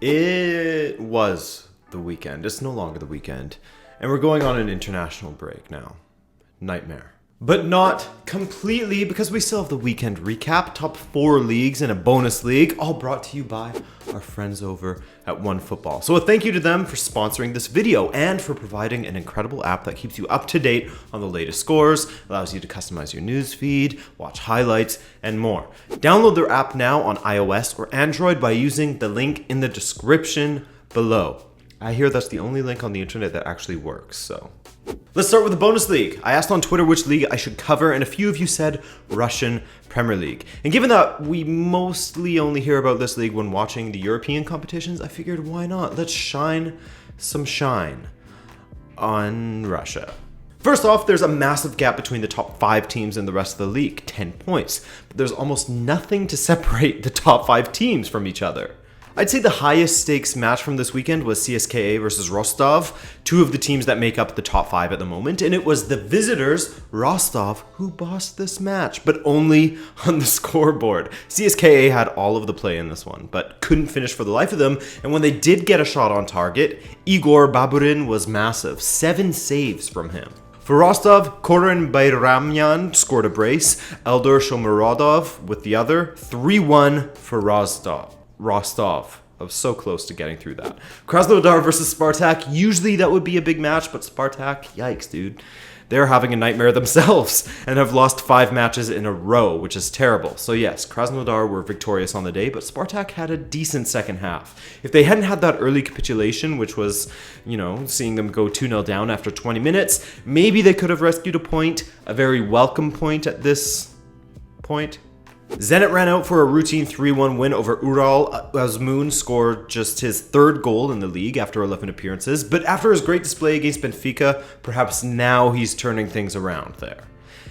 It was the weekend. It's no longer the weekend. And we're going on an international break now. Nightmare. But not completely, because we still have the weekend recap, top 4 leagues and a bonus league, all brought to you by our friends over at OneFootball. So a thank you to them for sponsoring this video and for providing an incredible app that keeps you up to date on the latest scores, allows you to customize your news feed, watch highlights, and more. Download their app now on iOS or Android by using the link in the description below. I hear that's the only link on the internet that actually works, so... Let's start with the bonus league. I asked on Twitter which league I should cover, and a few of you said Russian Premier League. And given that we mostly only hear about this league when watching the European competitions, I figured why not? Let's shine some shine on Russia. First off, there's a massive gap between the top 5 teams and the rest of the league, 10 points. But there's almost nothing to separate the top 5 teams from each other. I'd say the highest stakes match from this weekend was CSKA versus Rostov, 2 of the teams that make up the top 5 at the moment, and it was the visitors, Rostov, who bossed this match, but only on the scoreboard. CSKA had all of the play in this one, but couldn't finish for the life of them, and when they did get a shot on target, Igor Baburin was massive, 7 saves from him. For Rostov, Koren Bayramyan scored a brace, Eldor Shomurodov with the other, 3-1 for Rostov. I was so close to getting through that. Krasnodar versus Spartak. Usually that would be a big match, but Spartak, yikes, dude. They're having a nightmare themselves and have lost 5 matches in a row, which is terrible. So yes, Krasnodar were victorious on the day, but Spartak had a decent second half. If they hadn't had that early capitulation, which was, seeing them go 2-0 down after 20 minutes, maybe they could have rescued a point, a very welcome point at this point. Zenit ran out for a routine 3-1 win over Ural. Azmoun scored just his 3rd goal in the league after 11 appearances, but after his great display against Benfica, perhaps now he's turning things around there.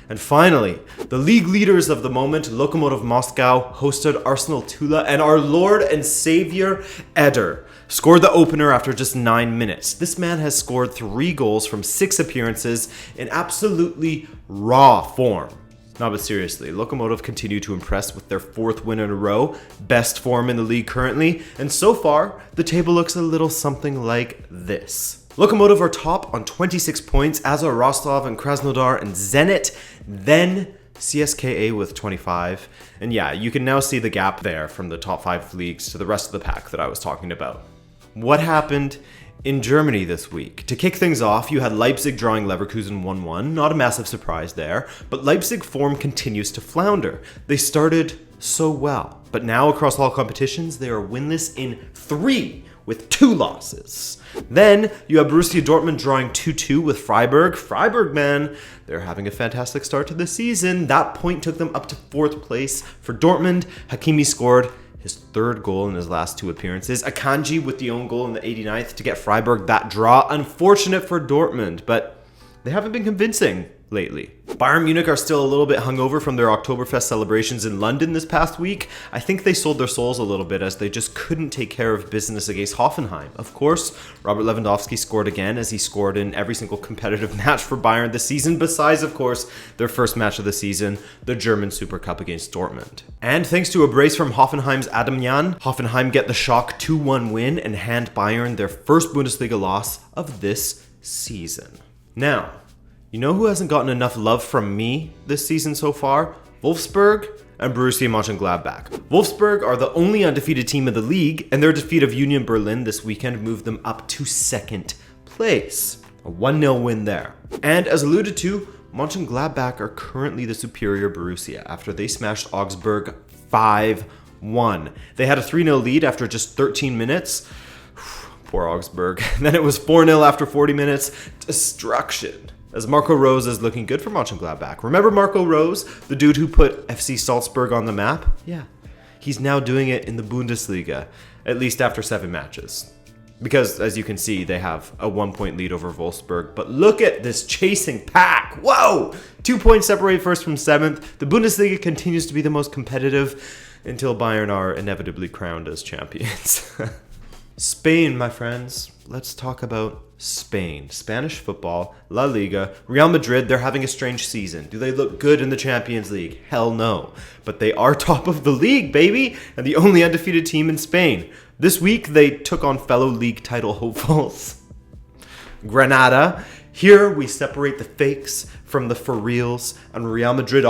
And finally, the league leaders of the moment, Lokomotiv Moscow, hosted Arsenal Tula, and our Lord and Savior, Eder, scored the opener after just 9 minutes. This man has scored 3 goals from 6 appearances in absolutely raw form. No, but seriously, Lokomotiv continue to impress with their 4th win in a row, best form in the league currently, and so far, the table looks a little something like this. Lokomotiv are top on 26 points, as are Rostov and Krasnodar and Zenit, then CSKA with 25. And yeah, you can now see the gap there from the top 5 leagues to the rest of the pack that I was talking about. What happened in Germany this week? To kick things off, you had Leipzig drawing Leverkusen 1-1, not a massive surprise there, but Leipzig form continues to flounder. They started so well, but now across all competitions, they are winless in 3 with 2 losses. Then you have Borussia Dortmund drawing 2-2 with Freiburg. Freiburg, man, they're having a fantastic start to the season. That point took them up to 4th place. For Dortmund, Hakimi scored his 3rd goal in his last 2 appearances. Akanji with the own goal in the 89th to get Freiburg that draw. Unfortunate for Dortmund, but they haven't been convincing lately. Bayern Munich are still a little bit hungover from their Oktoberfest celebrations in London this past week. I think they sold their souls a little bit as they just couldn't take care of business against Hoffenheim. Of course, Robert Lewandowski scored again, as he scored in every single competitive match for Bayern this season, besides, of course, their first match of the season, the German Super Cup against Dortmund. And thanks to a brace from Hoffenheim's Adam Jan, Hoffenheim get the shock 2-1 win and hand Bayern their first Bundesliga loss of this season. Now, you know who hasn't gotten enough love from me this season so far? Wolfsburg and Borussia Mönchengladbach. Wolfsburg are the only undefeated team in the league, and their defeat of Union Berlin this weekend moved them up to 2nd place. A 1-0 win there. And as alluded to, Mönchengladbach are currently the superior Borussia after they smashed Augsburg 5-1. They had a 3-0 lead after just 13 minutes. Poor Augsburg. Then it was 4-0 after 40 minutes. Destruction. As Marco Rose is looking good for Mönchengladbach. Remember Marco Rose, the dude who put FC Salzburg on the map? Yeah, he's now doing it in the Bundesliga, at least after 7 matches. Because, as you can see, they have a 1-point lead over Wolfsburg. But look at this chasing pack. Whoa! 2 points separate 1st from 7th. The Bundesliga continues to be the most competitive until Bayern are inevitably crowned as champions. Spain, my friends. Let's talk about Spain. Spanish football, La Liga, Real Madrid, they're having a strange season. Do they look good in the Champions League? Hell no. But they are top of the league, baby, and the only undefeated team in Spain. This week, they took on fellow league title hopefuls, Granada. Here, we separate the fakes from the for reals, and Real Madrid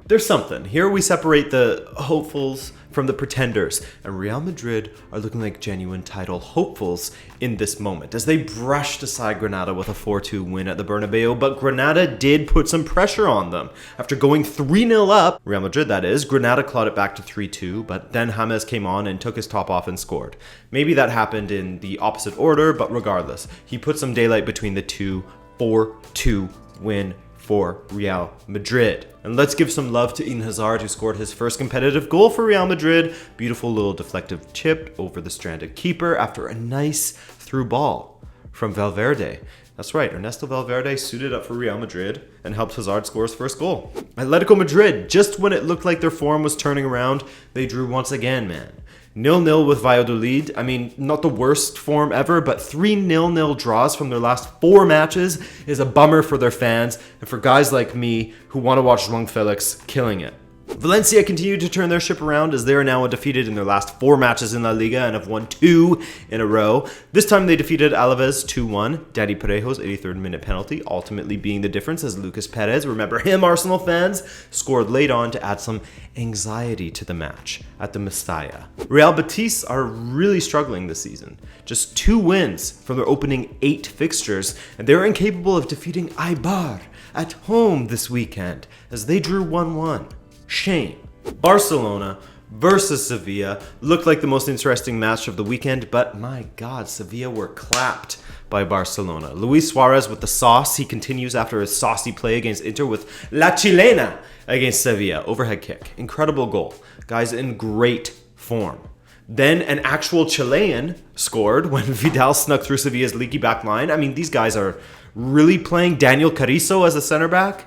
there's something. Here, we separate the hopefuls from the pretenders, and Real Madrid are looking like genuine title hopefuls in this moment as they brushed aside Granada with a 4-2 win at the Bernabeu, but Granada did put some pressure on them. After going 3-0 up, Real Madrid that is, Granada clawed it back to 3-2, but then James came on and took his top off and scored. Maybe that happened in the opposite order, but regardless, he put some daylight between the two. 4-2 win for Real Madrid. And let's give some love to Eden Hazard, who scored his first competitive goal for Real Madrid. Beautiful little deflective chip over the stranded keeper after a nice through ball from Valverde. That's right, Ernesto Valverde suited up for Real Madrid and helped Hazard score his first goal. Atletico Madrid, just when it looked like their form was turning around, they drew once again, man. 0-0 with Valladolid. I mean, not the worst form ever, but 3 0-0 draws from their last 4 matches is a bummer for their fans and for guys like me who want to watch João Felix killing it. Valencia continued to turn their ship around as they are now undefeated in their last 4 matches in La Liga and have won 2 in a row. This time they defeated Alaves 2-1. Daddy Parejo's 83rd minute penalty ultimately being the difference as Lucas Perez, remember him Arsenal fans, scored late on to add some anxiety to the match at the Mestalla. Real Betis are really struggling this season. Just 2 wins from their opening 8 fixtures, and they're incapable of defeating Eibar at home this weekend as they drew 1-1. Shame. Barcelona versus Sevilla looked like the most interesting match of the weekend, but my God, Sevilla were clapped by Barcelona. Luis Suarez with the sauce. He continues after his saucy play against Inter with La Chilena against Sevilla. Overhead kick. Incredible goal. Guys in great form. Then an actual Chilean scored when Vidal snuck through Sevilla's leaky back line. I mean, these guys are really playing Daniel Carrizo as a center back.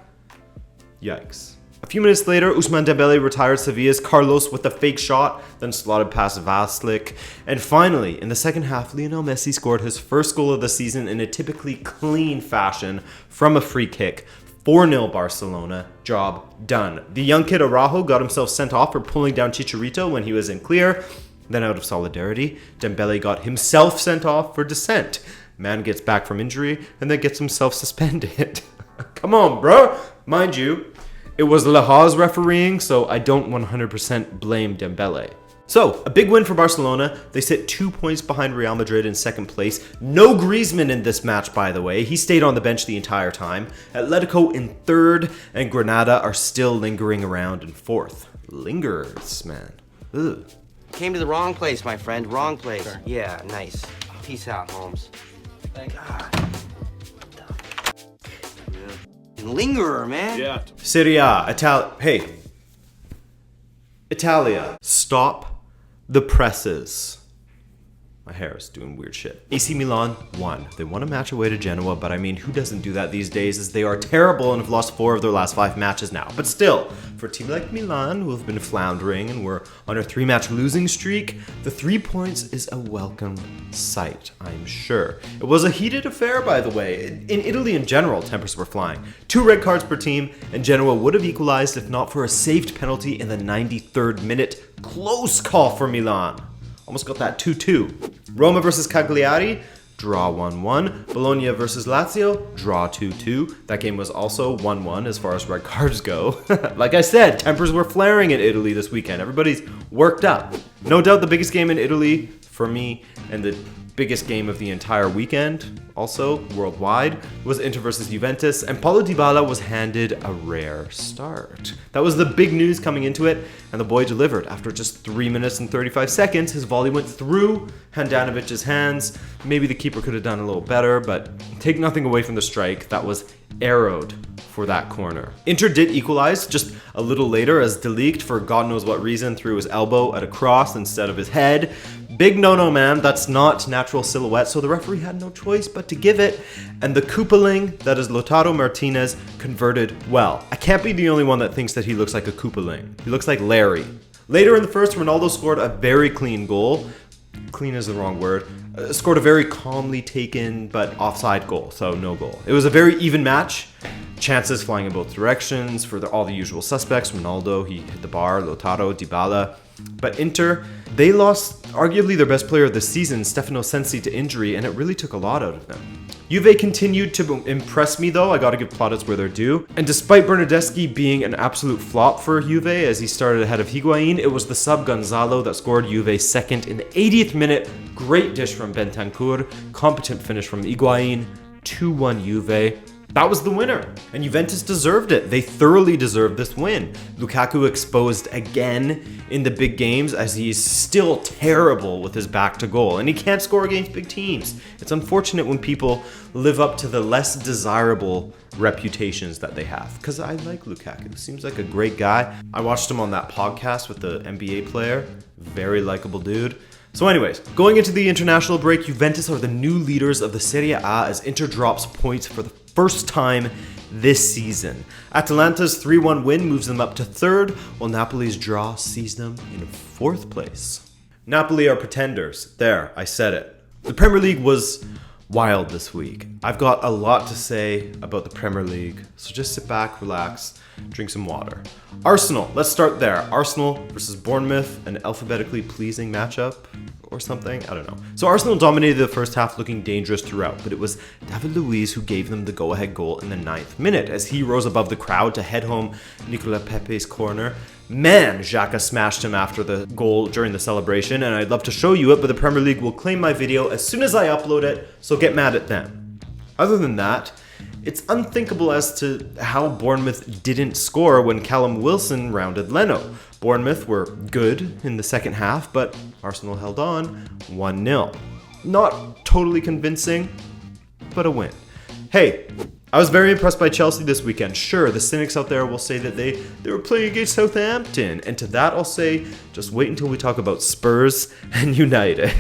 Yikes. A few minutes later, Ousmane Dembele retired Sevilla's Carlos with a fake shot, then slotted past Vaslik. And finally, in the second half, Lionel Messi scored his first goal of the season in a typically clean fashion from a free kick. 4-0 Barcelona, job done. The young kid Araujo got himself sent off for pulling down Chicharito when he was in clear. Then out of solidarity, Dembele got himself sent off for dissent. Man gets back from injury and then gets himself suspended. Come on, bro. Mind you, it was Lahoz refereeing, so I don't 100% blame Dembele. So, a big win for Barcelona. They sit 2 points behind Real Madrid in second place. No Griezmann in this match, by the way. He stayed on the bench the entire time. Atletico in third, and Granada are still lingering around in fourth. Lingers, man. Ugh. Came to the wrong place, my friend. Wrong place. Sure. Yeah, nice. Peace out, Holmes. Thank God. Lingerer, man. Yeah. Serie A, Italia. Stop the presses. My hair is doing weird shit. AC Milan won. They won a match away to Genoa, but I mean, who doesn't do that these days as they are terrible and have lost 4 of their last 5 matches now. But still, for a team like Milan, who have been floundering and were on a 3-match losing streak, the 3 points is a welcome sight, I'm sure. It was a heated affair, by the way. In Italy in general, tempers were flying. 2 red cards per team, and Genoa would have equalized if not for a saved penalty in the 93rd minute. Close call for Milan. Almost got that 2-2. Roma versus Cagliari, draw 1-1. Bologna versus Lazio, draw 2-2. That game was also 1-1 as far as red cards go. Like I said, tempers were flaring in Italy this weekend. Everybody's worked up. No doubt the biggest game in Italy for me and the biggest game of the entire weekend, also worldwide, was Inter versus Juventus, and Paulo Dybala was handed a rare start. That was the big news coming into it, and the boy delivered. After just 3 minutes and 35 seconds, his volley went through Handanovic's hands. Maybe the keeper could have done a little better, but take nothing away from the strike. That was arrowed for that corner. Inter did equalize just a little later as De Ligt, for God knows what reason, threw his elbow at a cross instead of his head. Big no-no, man. That's not natural silhouette, so the referee had no choice but to give it. And the Koopaling, that is Lautaro Martinez, converted well. I can't be the only one that thinks that he looks like a Koopaling. He looks like Larry. Later in the first, Ronaldo scored a very clean goal. Clean is the wrong word. Scored a very calmly taken but offside goal, so no goal. It was a very even match. Chances flying in both directions for all the usual suspects. Ronaldo, he hit the bar. Lautaro, Dybala. But Inter, they lost arguably their best player of the season, Stefano Sensi, to injury, and it really took a lot out of them. Juve continued to impress me though, I gotta give plaudits where they're due. And despite Bernardeschi being an absolute flop for Juve as he started ahead of Higuain, it was the sub Gonzalo that scored Juve's second in the 80th minute. Great dish from Bentancur, competent finish from Higuain, 2-1 Juve. That was the winner, and Juventus deserved it. They thoroughly deserved this win. Lukaku exposed again in the big games as he's still terrible with his back to goal, and he can't score against big teams. It's unfortunate when people live up to the less desirable reputations that they have, because I like Lukaku. Seems like a great guy. I watched him on that podcast with the NBA player. Very likable dude. So anyways, going into the international break, Juventus are the new leaders of the Serie A as Inter drops points for the first time this season. Atalanta's 3-1 win moves them up to third, while Napoli's draw sees them in fourth place. Napoli are pretenders. There, I said it. The Premier League was wild this week. I've got a lot to say about the Premier League, so just sit back, relax, drink some water. Arsenal, let's start there. Arsenal versus Bournemouth, an alphabetically pleasing matchup or something, I don't know. So Arsenal dominated the first half, looking dangerous throughout, but it was David Luiz who gave them the go-ahead goal in the 9th minute as he rose above the crowd to head home Nicola Pepe's corner. Man, Xhaka smashed him after the goal during the celebration, and I'd love to show you it, but the Premier League will claim my video as soon as I upload it, so get mad at them. Other than that, it's unthinkable as to how Bournemouth didn't score when Callum Wilson rounded Leno. Bournemouth were good in the second half, but Arsenal held on 1-0. Not totally convincing, but a win. Hey, I was very impressed by Chelsea this weekend. Sure, the cynics out there will say that they were playing against Southampton, and to that I'll say, just wait until we talk about Spurs and United.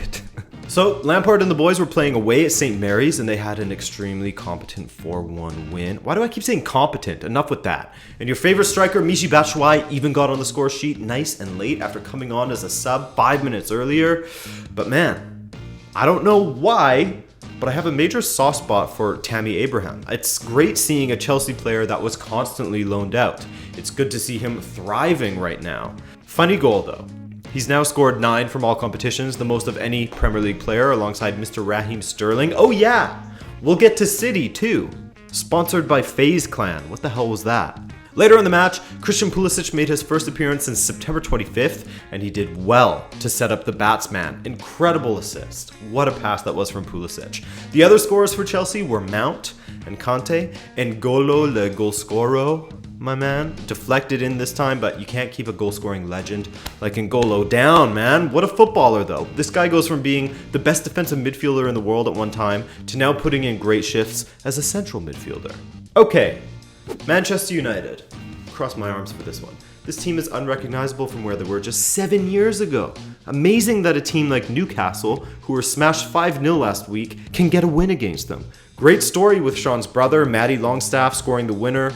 So, Lampard and the boys were playing away at St. Mary's, and they had an extremely competent 4-1 win. Why do I keep saying competent? Enough with that. And your favorite striker, Michy Batshuayi, even got on the score sheet nice and late after coming on as a sub 5 minutes earlier. But man, I don't know why, but I have a major soft spot for Tammy Abraham. It's great seeing a Chelsea player that was constantly loaned out. It's good to see him thriving right now. Funny goal though. He's now scored 9 from all competitions, the most of any Premier League player alongside Mr. Raheem Sterling. Oh yeah, we'll get to City too. Sponsored by FaZe Clan, what the hell was that? Later in the match, Christian Pulisic made his first appearance since September 25th, and he did well to set up the Batsman. Incredible assist. What a pass that was from Pulisic. The other scorers for Chelsea were Mount and Conte, and N'Golo le Golscoro, my man. Deflected in this time, but you can't keep a goal-scoring legend like N'Golo down, man. What a footballer, though. This guy goes from being the best defensive midfielder in the world at one time to now putting in great shifts as a central midfielder. Okay, Manchester United. Cross my arms for this one. This team is unrecognizable from where they were just 7 years ago. Amazing that a team like Newcastle, who were smashed 5-0 last week, can get a win against them. Great story with Sean's brother, Matty Longstaff, scoring the winner.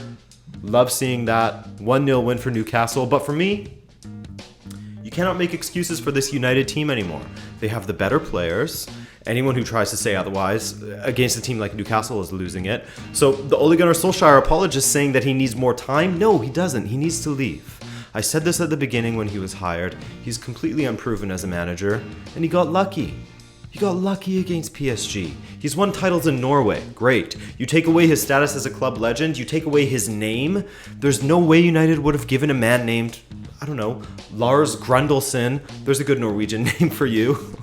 Love seeing that 1-0 win for Newcastle, but for me, you cannot make excuses for this United team anymore. They have the better players. Anyone who tries to say otherwise against a team like Newcastle is losing it. So the Ole Gunnar Solskjaer apologist saying that he needs more time? No, he doesn't. He needs to leave. I said this at the beginning when he was hired. He's completely unproven as a manager, and he got lucky. He got lucky against PSG. He's won titles in Norway. Great. You take away his status as a club legend, you take away his name. There's no way United would have given a man named, I don't know, Lars Grundelsen. There's a good Norwegian name for you.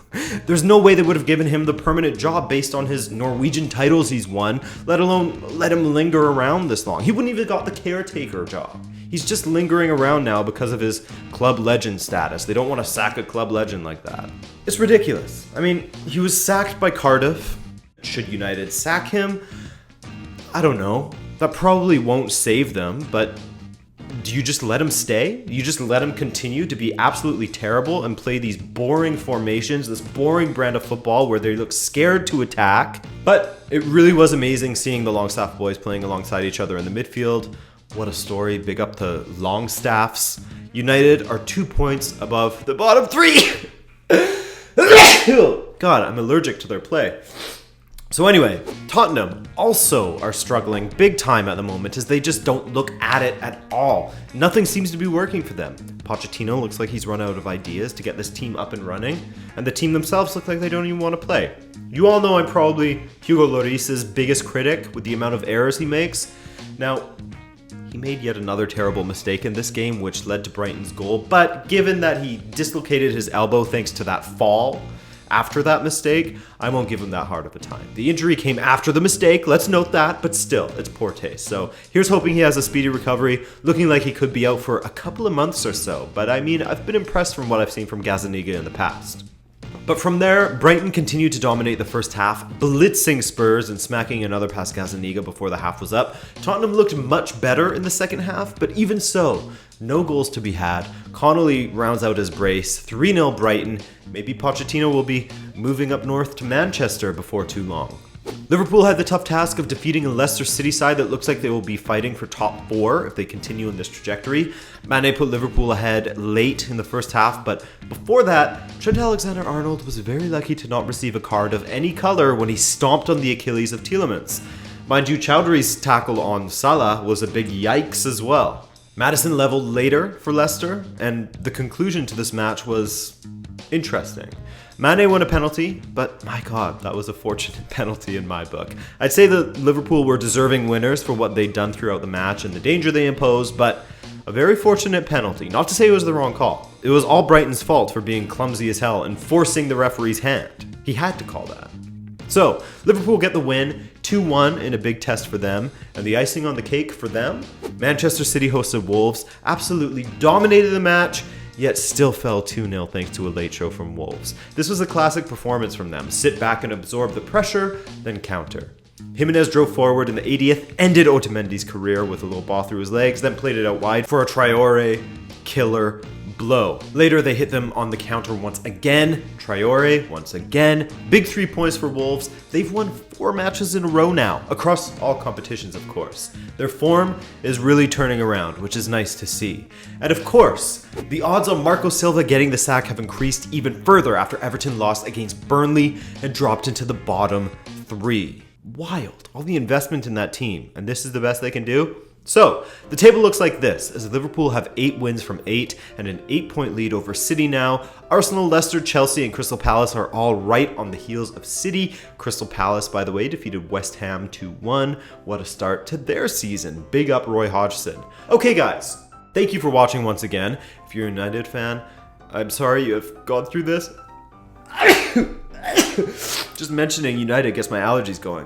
There's no way they would have given him the permanent job based on his Norwegian titles he's won, let alone let him linger around this long. He wouldn't even got the caretaker job. He's just lingering around now because of his club legend status. They don't want to sack a club legend like that. It's ridiculous. I mean, he was sacked by Cardiff. Should United sack him? I don't know. That probably won't save them, but do you just let him stay? You just let him continue to be absolutely terrible and play these boring formations, this boring brand of football where they look scared to attack? But it really was amazing seeing the Longstaff boys playing alongside each other in the midfield. What a story. Big up to Longstaffs. United are 2 points above the bottom three. God, I'm allergic to their play. So anyway, Tottenham also are struggling big time at the moment as they just don't look at it at all. Nothing seems to be working for them. Pochettino looks like he's run out of ideas to get this team up and running, and the team themselves look like they don't even want to play. You all know I'm probably Hugo Lloris's biggest critic with the amount of errors he makes. Now, he made yet another terrible mistake in this game which led to Brighton's goal, but given that he dislocated his elbow thanks to that fall after that mistake, I won't give him that hard of a time. The injury came after the mistake, let's note that, but still, it's poor taste. So here's hoping he has a speedy recovery, looking like he could be out for a couple of months or so. But I mean, I've been impressed from what I've seen from Gazzaniga in the past. But from there, Brighton continued to dominate the first half, blitzing Spurs and smacking another past Gazzaniga before the half was up. Tottenham looked much better in the second half, but even so, no goals to be had. Connolly rounds out his brace, 3-0 Brighton. Maybe Pochettino will be moving up north to Manchester before too long. Liverpool had the tough task of defeating a Leicester City side that looks like they will be fighting for top 4 if they continue in this trajectory. Mane put Liverpool ahead late in the first half, but before that, Trent Alexander-Arnold was very lucky to not receive a card of any color when he stomped on the Achilles of Tielemans. Mind you, Chowdhury's tackle on Salah was a big yikes as well. Maddison leveled later for Leicester, and the conclusion to this match was interesting. Mane won a penalty, but my god, that was a fortunate penalty in my book. I'd say that Liverpool were deserving winners for what they'd done throughout the match and the danger they imposed, but a very fortunate penalty. Not to say it was the wrong call. It was all Brighton's fault for being clumsy as hell and forcing the referee's hand. He had to call that. So, Liverpool get the win, 2-1 in a big test for them, and the icing on the cake for them, Manchester City hosted Wolves, absolutely dominated the match, yet still fell 2-0 thanks to a late show from Wolves. This was a classic performance from them. Sit back and absorb the pressure, then counter. Jimenez drove forward in the 80th, ended Otamendi's career with a little ball through his legs, then played it out wide for a Traore killer blow. Later, they hit them on the counter once again. Traore, once again. Big 3 points for Wolves. They've won 4 matches in a row now, across all competitions, of course. Their form is really turning around, which is nice to see. And of course, the odds on Marco Silva getting the sack have increased even further after Everton lost against Burnley and dropped into the bottom 3. Wild. All the investment in that team, and this is the best they can do? So, the table looks like this, as Liverpool have 8 wins from 8 and an 8-point lead over City now. Arsenal, Leicester, Chelsea, and Crystal Palace are all right on the heels of City. Crystal Palace, by the way, defeated West Ham 2-1. What a start to their season. Big up Roy Hodgson. Okay, guys, thank you for watching once again. If you're a United fan, I'm sorry you have gone through this. Just mentioning United gets my allergies going.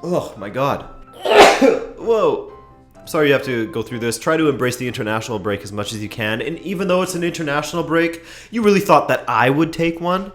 Oh my god. Whoa. Sorry you have to go through this. Try to embrace the international break as much as you can. And even though it's an international break, you really thought that I would take one?